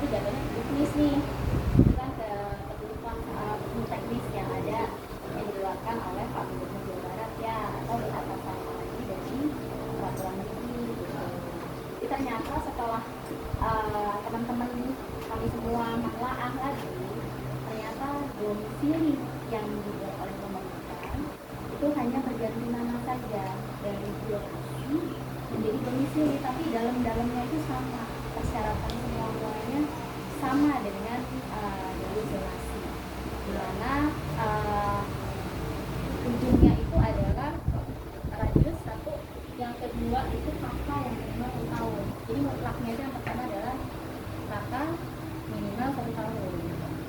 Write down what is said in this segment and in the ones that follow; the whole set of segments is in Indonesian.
jatuhnya ke bisnis nih, bukan ke kebutuhan teknis yang ada yang dikeluarkan oleh Pak Gubernur Jawa Barat ya, atau di atasan lagi dari peraturan menteri gitu. Jadi ternyata setelah teman-teman kami semua menelaah lagi, ternyata domisili yang dibuat oleh pemerintah itu hanya berganti nama saja dari lokasi menjadi domisili, tapi dalam-dalamnya itu sama, persyaratan semuanya sama dengan dari zonasi, di mana ujungnya itu adalah radius satu, yang kedua itu kakak yang minimal 1 tahun. Jadi mutlaknya itu yang pertama adalah kakak minimal 1 tahun.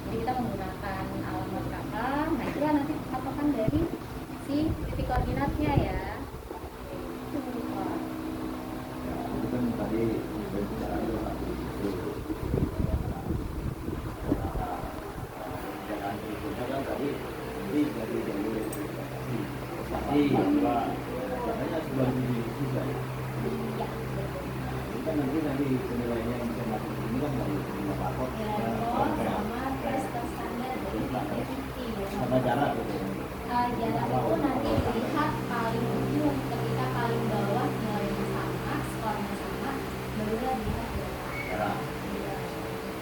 Jadi kita menggunakan alamat kakak, nah itu nanti patokan dari si titik koordinatnya ya. Itu kan tadi berbicara jalan berikutnya kan tadi ini dari jalur bahwa katanya sudah juga ya. Ini kan nanti penilaiannya yang bisa masuk ini kan dari lapor Sama tes standar dari sama jarak gitu. Jarak itu nanti dilihat paling ujung, ketika paling bawah nilainya sama, skornya sama, barulah dilihat Jarak.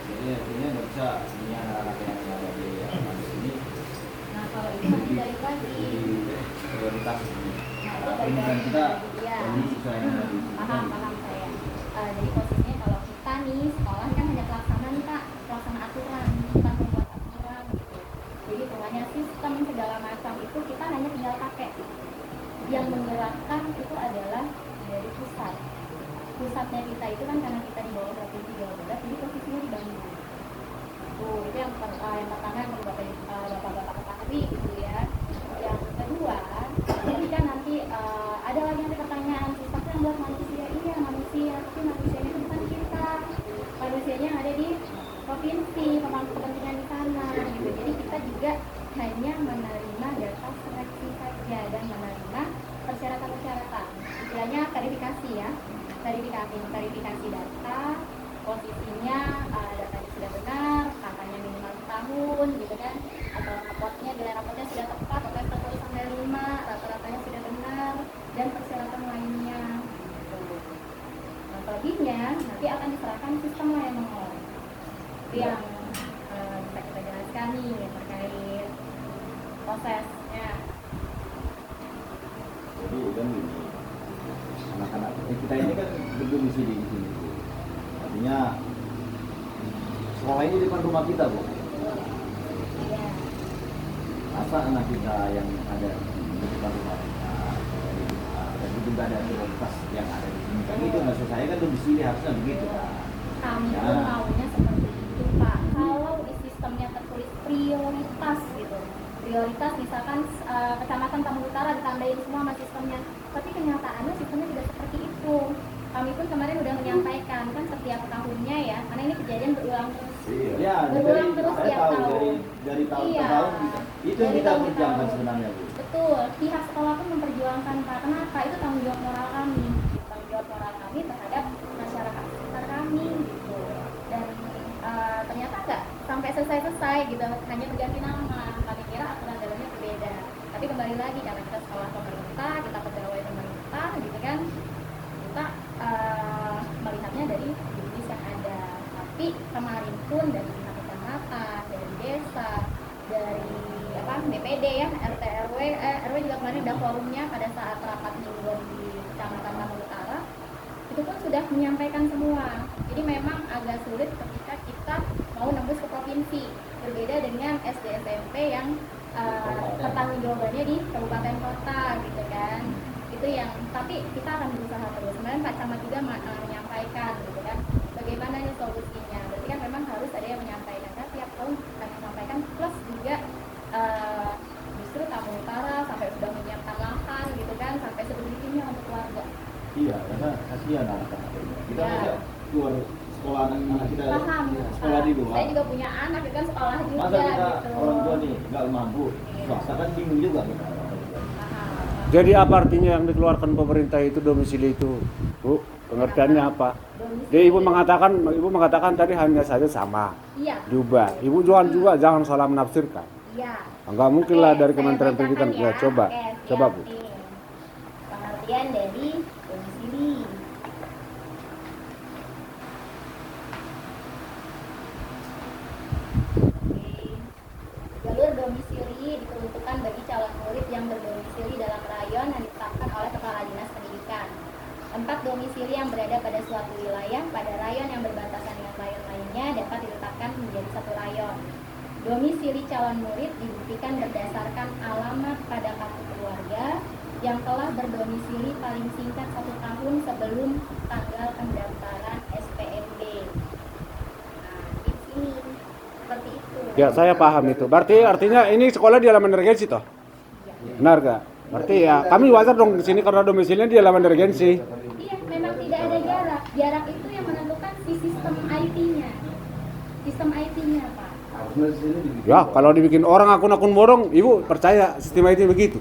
Jadi artinya nggak bisa ini anak-anak yang ada di sini. Nah kalau itu nanti balik lagi. Prioritas ini. Ini Dan kita ya. ini sesuai dengan Paham saya. Jadi posisinya kalau kita nih sekolah kan hanya pelaksana nih Pak, pelaksana aturan, bukan membuat aturan gitu. Jadi semuanya sistem segala macam itu kita hanya tinggal pakai. Yang menggerakkan itu adalah dari pusat. Pusatnya kita itu kan karena kita di bawah provinsi Jawa Barat, jadi posisinya di Bandung. Itu yang pertama yang perlu bapak-bapak ketahui gitu ya. Yang kedua, ketika nanti ada lagi nanti pertanyaan, sistemnya yang buat manusia, iya manusia, tapi manusianya itu bukan kita, manusianya yang ada di provinsi, pemangku kepentingan di sana gitu. Jadi kita juga hanya menerima data seleksi saja dan menerima persyaratan-persyaratan, istilahnya verifikasi ya, verifikasi data, posisinya datanya sudah benar, katanya minimal tahun gitu kan, atau nilai rapotnya sudah tepat, atau 1-5, rata-ratanya sudah benar, dan persyaratan lainnya gitu. Nah selebihnya nanti akan diserahkan sistem lah yang mengelola. Itu yang bisa kita jelaskan nih terkait prosesnya. Jadi kan gini, anak-anak kita ini kan berdomisili di sini. Artinya sekolah ini di depan rumah kita, Bu. Iya. Masa anak kita yang ada di depan rumah kita dan itu juga ada prioritas yang ada di sini. Kan itu maksud saya kan domisili harusnya begitu kan. Kami pun maunya seperti itu Pak. Kalau di sistemnya tertulis prioritas gitu, prioritas misalkan kecamatan Tambun Utara ditandain semua sama sistemnya, tapi kenyataannya sistemnya tidak seperti itu. Kami pun kemarin udah menyampaikan kan setiap tahunnya ya, karena ini kejadian berulang terus. Iya, Berulang terus saya tiap tahu tahun. dari tahun Iya. ke tahun itu yang Dari kita tahun ke perjuangkan tahun. sebenarnya, Bu. Betul, pihak sekolah pun memperjuangkan Pak. Kenapa? Itu tanggung jawab moral kami, tanggung jawab moral kami terhadap masyarakat sekitar kami gitu. Dan ternyata enggak sampai selesai gitu, hanya berganti nama. Kami kira aturan dalamnya berbeda. Tapi kembali lagi karena kita sekolah pemerintah, kita pegawai pemerintah gitu kan, kita melihatnya dari bisnis yang ada. Tapi kemarin pun dari pihak kecamatan, dari desa, dari BPD ya, RT RW juga kemarin ada forumnya pada saat rapat mingguan di Kecamatan Tambun Utara, itu pun sudah menyampaikan semua. Jadi memang agak sulit ketika kita mau nembus ke provinsi, berbeda dengan SD SMP yang pertanggungjawabannya di kabupaten kota gitu kan. Itu yang, tapi kita akan berusaha terus. Kemarin Pak Camat juga menyampaikan gitu kan, bagaimana nih solusinya. Berarti kan memang harus ada yang menyampaikan kan, tiap tahun kami sampaikan, plus juga justru Tambun Utara sampai sudah menyiapkan lahan gitu kan, sampai sebegitunya untuk warga. Iya, karena kasihan anak-anak ini. Kita Ya. bisa keluar sekolah anak kita Paham. sekolah di luar. Saya juga punya anak kan sekolah juga Masa kita gitu. orang tua nih nggak mampu, swasta kan bingung juga kita. Paham. Jadi apa artinya yang dikeluarkan pemerintah itu domisili itu? Bu, pengertiannya apa? Domisili. Jadi ibu mengatakan tadi hanya saja sama. Iya. Diubah. Ibu juga jangan salah menafsirkan. Iya. Enggak mungkin lah Oke, dari saya Kementerian bacakan Pendidikan. Ya, coba. Oke, Coba, siap Bu. nih. Pengertian dari domisili. Jalur domisili diperuntukkan bagi calon murid yang berdomisili dalam rayon yang ditetapkan oleh Kepala Dinas Pendidikan. Tempat domisili yang berada pada suatu wilayah pada rayon yang berbatasan dengan rayon lainnya dapat ditetapkan menjadi satu rayon. Domisili calon murid dibuktikan berdasarkan alamat pada kartu keluarga yang telah berdomisili paling singkat 1 tahun sebelum tanggal pendaftaran SPMB. Nah, di sini seperti itu. Ya, saya paham itu. Berarti artinya ini sekolah di halaman regensi toh? Benar gak? Berarti ya kami wajar dong di sini karena domisilinya di halaman regensi. Iya, memang tidak ada jarak. Jarak itu yang menentukan si sistem IT-nya. Sistem IT-nya, Pak. Harusnya di sini dibikin. Ya, kalau dibikin orang akun-akun bodong, ibu percaya sistem IT begitu?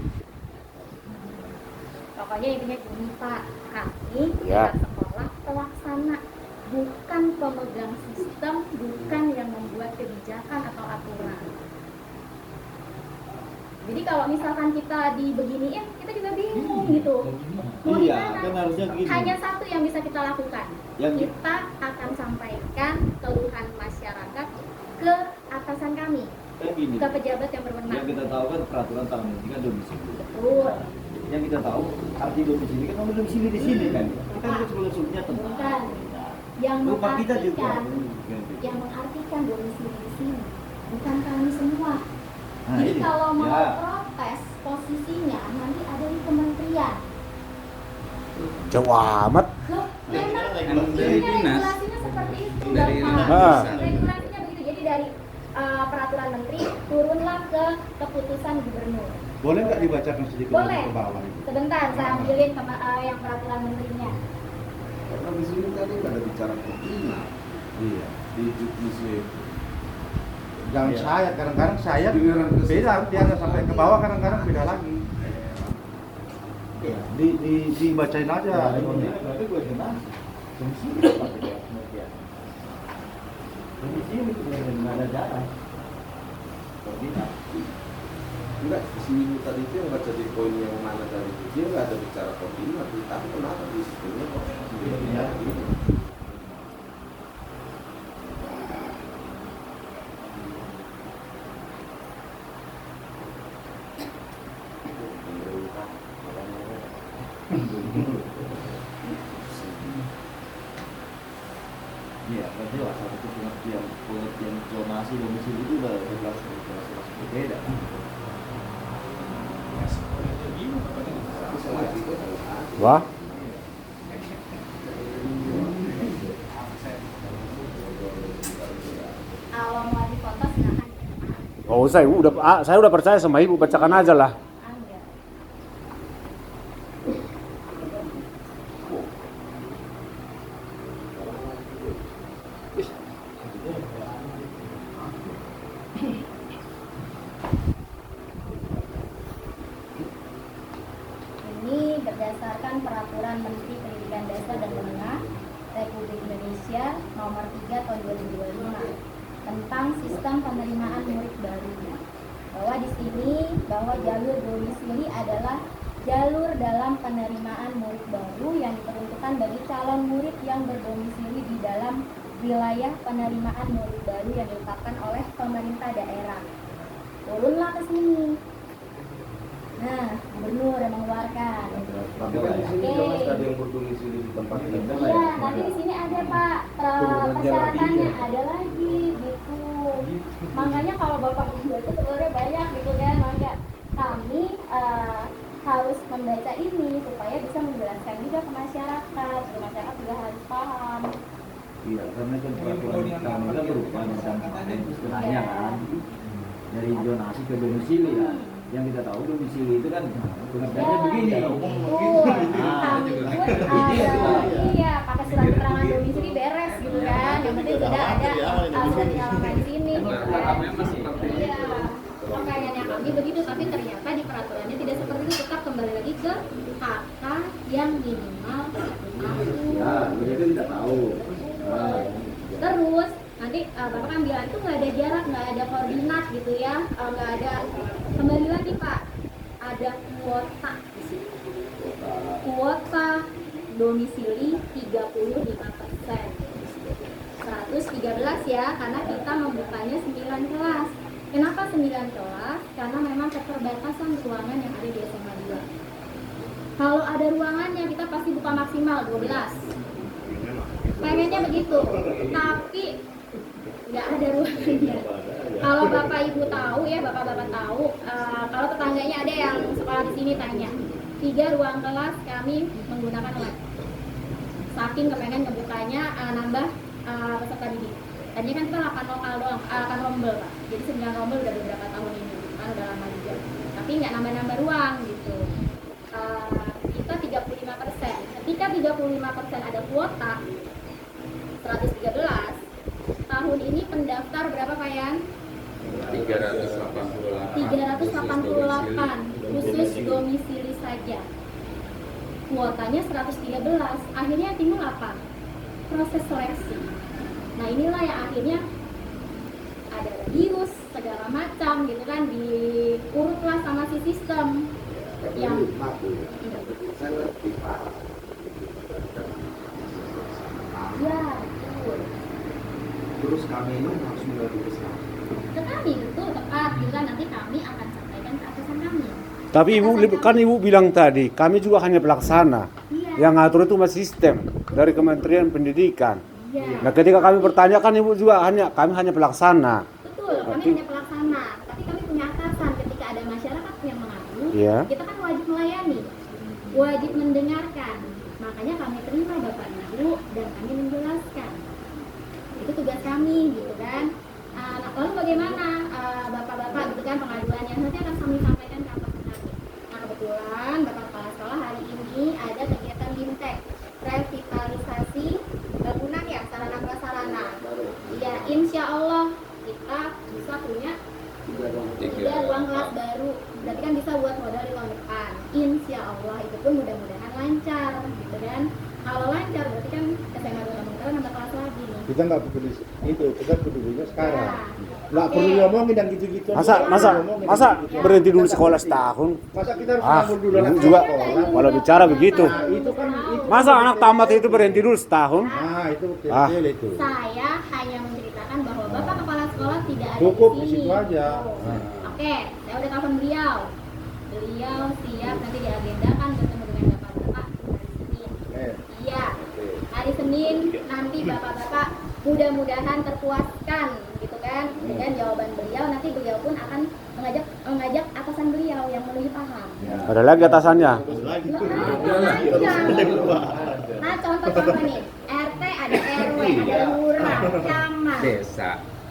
Pokoknya intinya gini, Pak. Kami Ya. pihak sekolah pelaksana, bukan pemegang sistem, bukan yang membuat kebijakan atau aturan. Jadi kalau misalkan kita dibeginiin, kita juga bingung gitu. Mau Iya, gimana? kan harusnya gini. Hanya satu yang bisa kita lakukan. Yang- Kita akan sampaikan keluhan masyarakat ke atasan kami, Kan gini. ke pejabat yang berwenang. Yang kita tahu kan peraturan tahun ini kan domisili. Betul. Yang kita tahu arti domisili kan kalau domisili di sini kan. Kita kan sebelumnya tentang. Bukan. Yang Lupa kita juga. mengartikan, yang mengartikan domisili di sini, bukan kami semua. Nah, Jadi ini. kalau mau Ya. protes posisinya nanti ada di kementerian. Jauh amat. Loh, memang dari ini dinas. regulasinya seperti itu, Dari Bapak. Ah. Regulasinya begitu. Jadi dari peraturan menteri turunlah ke keputusan gubernur. Boleh nggak dibacakan sedikit Boleh. ke bawah itu? Sebentar, saya ambilin yang peraturan menterinya. Karena di sini tadi nggak ada bicara koordinat Iya. di judisi. Jangan Iya. sayat, kadang-kadang sayat Giliran ke- beda, dia nggak sampai ke bawah, kadang-kadang beda lagi. Iya. Dibacain aja. Ya, ini berarti gue jelas. Domisili apa tidak pengertian? Domisili itu nggak ada jarak. Koordinat. Enggak, si ibu tadi itu yang baca di poin yang mana tadi itu dia nggak ada bicara koordinat, tapi kenapa di sistemnya kok Iya. gitu? Iya, berarti lah satu pengertian zonasi domisili itu udah jelas berbeda. Bisa lagi itu adalah Wah, Kalau mau dipoto silakan. oh saya udah percaya sama ibu, bacakan aja lah. Enggak. Ini berdasarkan peraturan Menteri Pendidikan Dasar dan Menengah Republik Indonesia nomor 3 tahun 2025 tentang sistem penerimaan murid baru. Bahwa di sini bahwa jalur domisili adalah jalur dalam penerimaan murid baru yang diperuntukkan bagi calon murid yang berdomisili di dalam wilayah penerimaan murid baru yang ditetapkan oleh pemerintah daerah. Turunlah ke sini. Nah, gubernur yang mengeluarkan. tapi kan di sini Oke. jelas ada yang berdomisili di tempat ini. Iya, nanti di sini ada Pak persyaratannya ada lagi gitu. Makanya kalau Bapak membaca sebenarnya banyak gitu kan, makanya kami harus membaca ini supaya bisa menjelaskan juga ke masyarakat. Jadi masyarakat juga harus paham. Iya, karena kan peraturan kami kan berubah dan istilahnya kan dari zonasi ke domisili ya. Yang kita tahu domisili itu kan pengertiannya begini. Kami pun iya pakai surat keterangan domisili beres gitu kan. Yang penting tidak ada surat dinyalakan di sini gitu kan. Iya. Makanya kami begitu, tapi ternyata di peraturannya tidak seperti itu. Tetap kembali lagi ke kakak yang minimal 1 tahun. Terus nanti Bapak kan bilang itu nggak ada jarak, nggak ada koordinat gitu ya, nggak ada. Kembali lagi Pak, ada kuota di sini. Kuota domisili 35%. 113 ya, karena kita membukanya 9 kelas. Kenapa 9 kelas? Karena memang keterbatasan ruangan yang ada di SMA 2. Kalau ada ruangannya kita pasti buka maksimal 12. Pengennya begitu, tapi nggak ada ruangannya. Kalau Bapak Ibu tahu ya, Bapak-bapak tahu, kalau tetangganya ada yang sekolah di sini tanya, 3 ruang kelas kami menggunakan lab. Saking kepengen ngebukanya nambah peserta didik. Tadinya kan kita 8 lokal doang, 8 rombel Pak. Jadi 9 rombel udah beberapa tahun ini, kan udah lama juga. Tapi nggak nambah-nambah ruang gitu. Kita 35%. Ketika 35% ada kuota 113, tahun ini pendaftar berapa Pak Yan? 388 khusus domisili saja. Kuotanya 113. Akhirnya timbul apa? Proses seleksi. Nah inilah yang akhirnya ada radius segala macam gitu kan, diurutlah sama si sistem yang saya lebih paham. ya betul. Terus kami ini harus melalui pesan. Tetapi betul tepat gitu kan, nanti kami akan sampaikan ke atasan kami. Tapi ibu bilang tadi, kami juga hanya pelaksana. Iya. Yang ngatur itu masih sistem dari Kementerian Pendidikan. Iya. Nah ketika kami bertanya kan ibu juga kami hanya pelaksana. Betul, kami hanya pelaksana, tapi kami punya atasan. Ketika ada masyarakat yang mengadu, Iya. kita kan wajib melayani, wajib mendengarkan. Makanya kami terima Bapak Ibu dan kami menjelaskan. Itu tugas kami gitu kan. Nah, lalu bagaimana Bapak-bapak gitu kan pengaduannya nanti akan kami sampaikan ke atasan kami. Nah kebetulan Bapak Kepala Sekolah hari ini ada kegiatan BIMTEK, revitalisasi bangunan ya, sarana prasarana. Ya insya Allah kita bisa punya 3 ruang kelas baru. Berarti kan bisa buat modal di tahun depan. Insya Allah itu pun mudah-mudahan lancar gitu kan. Kalau lancar berarti kan SMA 2 Manggarai nambah kelas lagi nih. Kita nggak peduli itu, kita pedulinya sekarang. Ya. Nggak Oke. perlu ngomongin yang gitu-gitu. Masa berhenti dulu sekolah setahun? Masa kita harus Ah, nganggur dulu ini anak juga sekolah? kalau bicara begitu. Nah, itu kan itu. Masa anak tamat itu berhenti dulu setahun? Nah, itu Ah. kecil itu. Saya hanya menceritakan bahwa Bapak Kepala Sekolah tidak ada Cukup di di sini. situ aja. Tuh. Oke, saya udah telepon beliau. Beliau siap nanti diagendakan bertemu dengan Bapak-bapak hari Senin. Iya, hari Senin nanti Bapak-bapak mudah-mudahan terpuaskan gitu kan dengan jawaban beliau. Nanti beliau pun akan mengajak atasan beliau yang lebih paham. Ada lagi atasannya. Nah, contoh-contoh nih, RT ada RW, ada lurah, camat.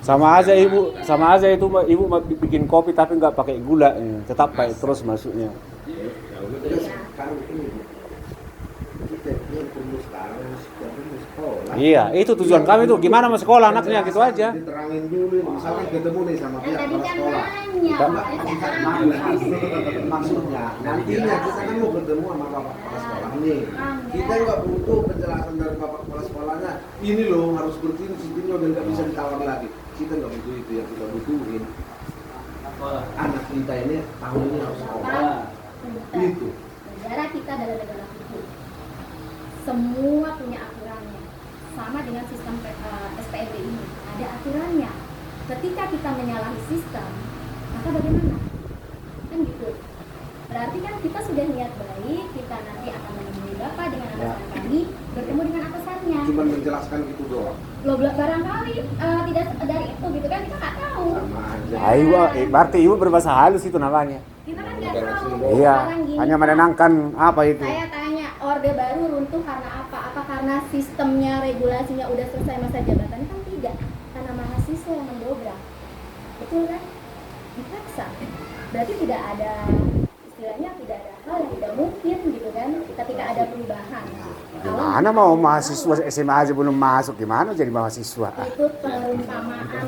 Sama aja itu ibu bikin kopi tapi nggak pakai gula, tetap pakai terus masuknya. Sekarang ini kita yang kumpul sekarang sudah kumpul sekolah. Iya, itu tujuan kami tuh. Gimana mau sekolah anaknya gitu aja. Diterangin dulu, misalnya ketemu nih sama pihak Tadi kepala kan sekolah. nanya, Maksudnya nantinya kita kan mau ketemu sama bapak kepala sekolah nih. Kita nggak butuh penjelasan dari bapak kepala sekolahnya. Ini loh harus seperti ini, sistemnya udah nggak bisa ditawar lagi. Kita nggak butuh itu, yang kita butuhin anak kita ini tahun ini harus sekolah. Itu. Negara kita adalah negara hukum. Semua punya aturannya. Sama dengan sistem SPMB ini, ada aturannya. Ketika kita menyalahi sistem, maka bagaimana? Kan gitu. Berarti kan kita sudah niat baik, kita nanti akan menemui Bapak dengan atasan kami, bertemu dengan atasannya. Cuma menjelaskan itu doang. Loh, barangkali tidak dari itu gitu kan, kita nggak tahu. Sama aja. Ayo, berarti ibu berbahasa halus itu namanya. Kita kan nggak tahu. Iya, Sekarang gini, hanya menenangkan apa itu. saya tanya, orde baru runtuh karena apa? Apa karena sistemnya, regulasinya udah selesai masa jabatannya? Kan tidak, karena mahasiswa yang mendobrak. Betul kan? Dipaksa. Berarti tidak ada, istilahnya tidak ada hal yang tidak mungkin gitu kan, ketika ada perubahan. Gimana mau mahasiswa SMA aja belum masuk, gimana jadi mahasiswa? Itu perumpamaan Pak.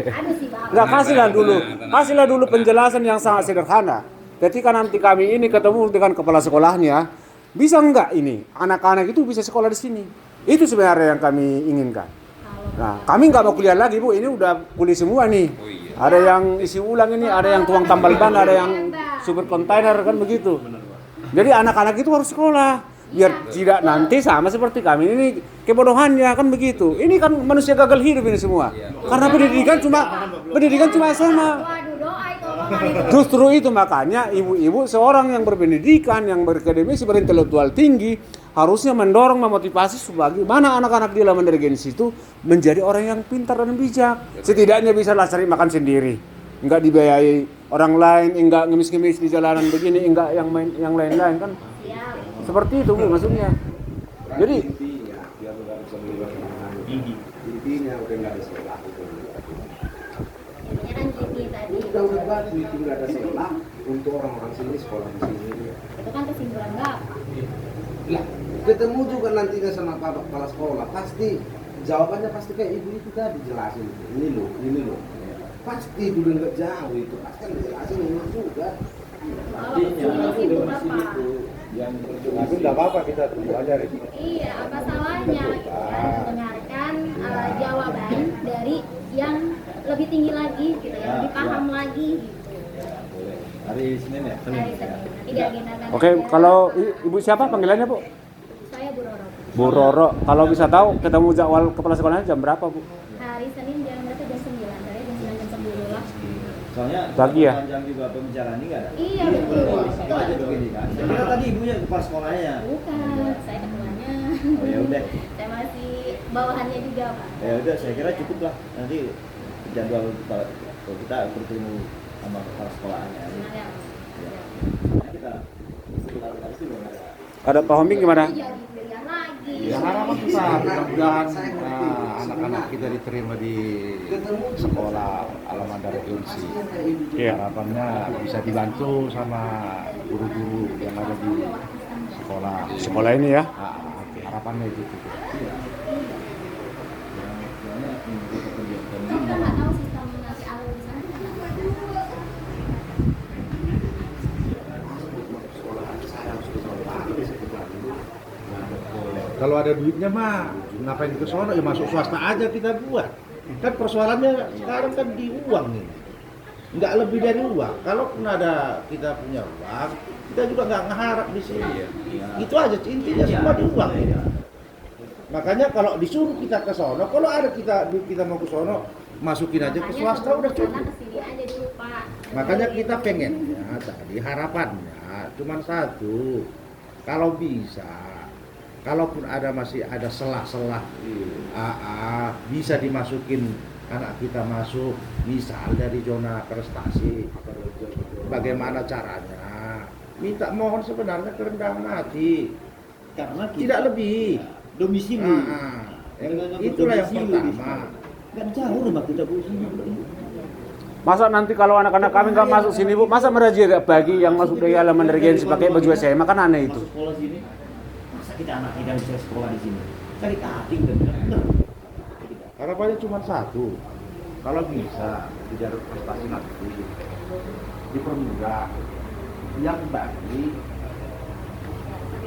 Aduh sih Bapak. Enggak, kasihlah dulu penjelasan yang sangat sederhana. Ketika nanti kami ini ketemu dengan kepala sekolahnya, bisa enggak ini anak-anak itu bisa sekolah di sini? Itu sebenarnya yang kami inginkan. Nah, kami nggak mau kuliah lagi Bu, ini udah kuliah semua nih. Ada yang isi ulang ini, ada yang tuang tambal ban, ada yang supir kontainer kan begitu. Jadi anak-anak itu harus sekolah biar tidak nanti sama seperti kami ini kebodohannya kan begitu. Ini kan manusia gagal hidup ini semua. Karena pendidikan cuma SMA. Waduh, doa itu omongan itu. Justru itu makanya ibu-ibu seorang yang berpendidikan, yang berakademisi, berintelektual tinggi harusnya mendorong, memotivasi sebagaimana anak-anak di elemen regensi itu menjadi orang yang pintar dan bijak. Setidaknya bisa lah cari makan sendiri, enggak dibiayai orang lain, enggak ngemis-ngemis di jalanan begini, enggak yang lain-lain kan. Siap. Seperti itu Bu maksudnya. Jadi intinya biar lu nggak bisa beli makanan intinya udah nggak ada sekolah Intinya kan gini tadi. udah bagus itu nggak ada sekolah untuk orang-orang sini sekolah di sini Itu kan kesimpulan Bapak. lah ketemu juga nantinya sama kepala sekolah pasti jawabannya pasti kayak ibu itu tadi jelasin ini loh pasti udah nggak jauh itu pasti kan dijelasin ini juga Artinya domisi itu yang Tapi nggak apa-apa kita tunggu aja Rik. Iya, apa salahnya gitu kan mendengarkan jawaban dari yang lebih tinggi lagi gitu, yang lebih paham lagi gitu. boleh. Hari Senin ya? Dari Senin. Nanti diagendakan oke, aja. kalau Ibu siapa panggilannya Bu? Saya Bu Roro. Bu Roro. Kalau bisa tahu ketemu jadwal kepala sekolahnya jam berapa Bu? Hari Senin jam berapa? Jam 9. Dari jam 9 jam 10 lah. Soalnya Pagi ya? panjang juga pembicaraan ini nggak ada. Iya betul. Itu aja dong ini kan. Saya kira tadi ibunya kepala sekolahnya. Bukan, saya ketuanya. Oh ya udah. Saya masih bawahannya juga Pak. Ya udah, saya kira cukup lah. Nanti jadwal kalau kita bertemu sama kepala sekolahnya. Benar ya? Ya. Nah, kita setelah itu belum ada. Ada Pak Hombing gimana? Jadi pilihan lagi. Ya harapan kita mudah-mudahan anak-anak kita diterima di sekolah Alamanda Regensi. Iya. Harapannya bisa dibantu sama guru-guru yang ada di sekolah. Sekolah ini ya. Harapannya itu. Soalnya untuk kegiatan Kita nggak tahu sistem nanti alur di sana. Kalau ada duitnya mah ngapain ke sono ya masuk swasta aja kita buat. Kan persoalannya sekarang kan di uang nih. Nggak lebih dari uang. Kalaupun ada kita punya uang, kita juga nggak ngeharap di sini. Itu aja intinya semua di uang. Makanya kalau disuruh kita ke sono, kalau ada kita mau ke sono, masukin aja ke swasta udah cukup. Kesini aja dulu Pak. Makanya kita pengen ya tadi harapannya cuma satu, kalau bisa, kalaupun masih ada selah-selah, bisa dimasukin anak kita masuk, misal dari zona prestasi, bagaimana caranya? Minta mohon sebenarnya kerendahan hati, karena kita tidak lebih. domisili. Itulah yang pertama. Kan jauh rumah kita Bu sini. Masa nanti kalau anak-anak kami nggak masuk sini Bu, masa merajia bagi yang masuk dari elemen regensi pakai baju SMA kan aneh itu. Masuk sekolah sini. Masa kita anak kita bisa sekolah di sini? Cari cutting dan benar. Harapannya cuma satu, kalau bisa di jalur prestasi nanti dipermudah yang bagi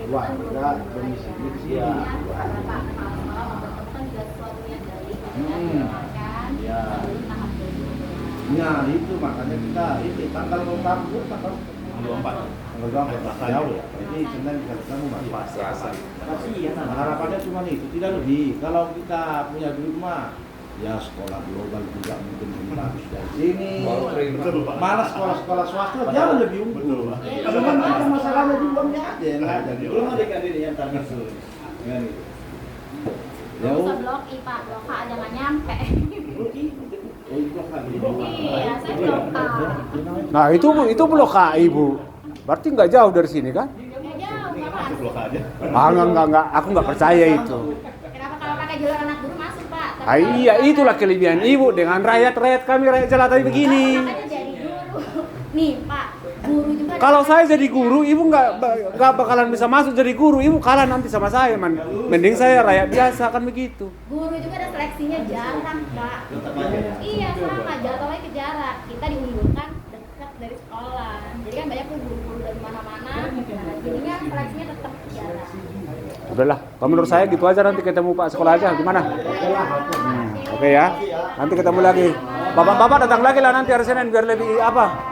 warga domisili di sini. Ya, Pak kepala sekolah membentuk kan juga sesuatu yang dari kan. Ya. Tahap dulu. Ya itu makanya kita ini tanggal 24 tanggal 24 jauh ya. Jadi Senin bisa ketemu Mas. Kasihan Nah, anak. harapannya cuma itu, tidak lebih. Kalau kita punya duit mah ya sekolah global juga mungkin lebih bagus dari sini. Malah sekolah-sekolah swasta jauh lebih unggul. Cuman kita masalahnya di uangnya aja yang nggak ada. Belum ada kan ini yang tadi suruh. Dengan itu. Nggak usah blok I Pak, blok H aja nggak nyampe. Oh itu kan Iya, saya blok K. Nah itu blok KI Bu. Berarti nggak jauh dari sini kan? Nggak jauh, Pak. Enggak, aku nggak percaya itu. Kenapa kalau pakai jalur anak guru masuk Pak? Tapi Ah, iya, itulah kelebihan Ibu dengan rakyat kami rakyat jelata begini. makanya jadi guru. Nih Pak, guru juga. Kalau saya jadi guru, Ibu nggak bakalan bisa masuk jadi guru. Ibu kalah nanti sama saya, man. Mending saya rakyat biasa kan begitu. Guru juga ada seleksinya jarak Pak. Iya sama, jadwalnya ke jarak. Kita diunggulkan dekat dari sekolah. Jadi kan banyak tuh guru-guru dari mana-mana. Nah, jadinya seleksinya tetap jarak. Udahlah, kalau menurut saya gitu aja nanti ketemu Pak sekolah aja gimana? Oke. Oke ya. Nanti ketemu lagi. Bapak-bapak datang lagi lah nanti hari Senin biar lebih apa?